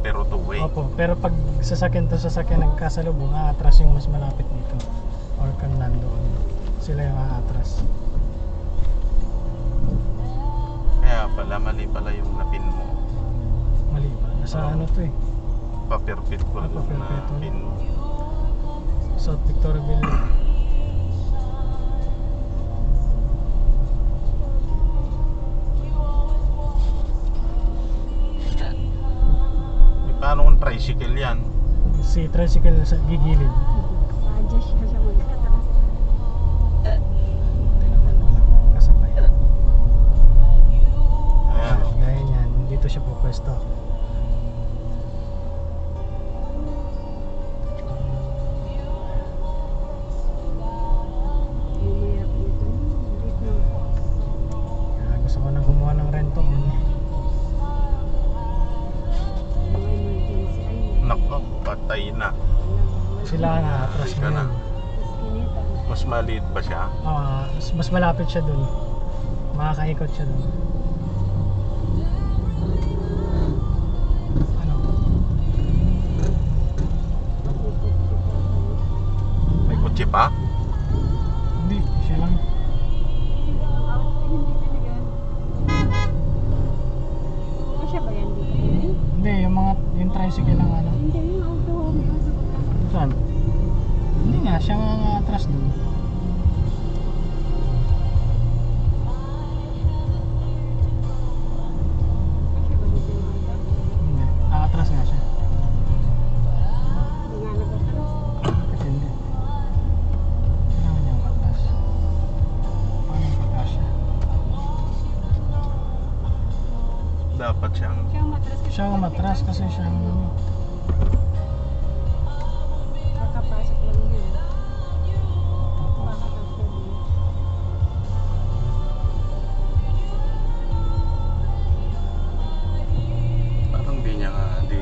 pero two-way. Opo, pero pag sasakyan to sasakyan nagkasalubong, aatras yung mas malapit dito. Or kung nandoon, sila yung aatras. Kaya pala, mali pala yung napin mo. Mali ba? Nasa ano to eh? Pa-perpetual lang na Pa-perpetual. pin mo. South Victoriaville. Paano kung tricycle yan? Si tricycle sa gigilid. Adjust ka sa mga katakas. Walang kasabay. Ayan. Gaya niyan, dito siya pupwesto. Yung mahirap nito. Dito. Kaya gusto ko nang kumuha ng rento. Mga emergency. Ay, Nako, patay na. Sila ang aatras Ka na. ngayon. Kinita. Mas maliit ba siya? Mas malapit siya dun. Makakaikot siya dun. Ano? May kutsi pa? Hindi, siya lang. Masya ba yan dito? Hindi, yung tricycle lang ano. Hindi, yung auto. May auto ka. Saan? Hindi nga, siya nga atras dun. Masya ba dito yung auto? Hindi, atras nga siya. Hindi nga nag-atras. Kasi hindi. Kailangan niya atras. Paano pagkas siya? Dapat siyang Siya ang matras. Siya ang matras kasi siya ang Kakapasok lang yun. Makakasya din. parang di niya nga, di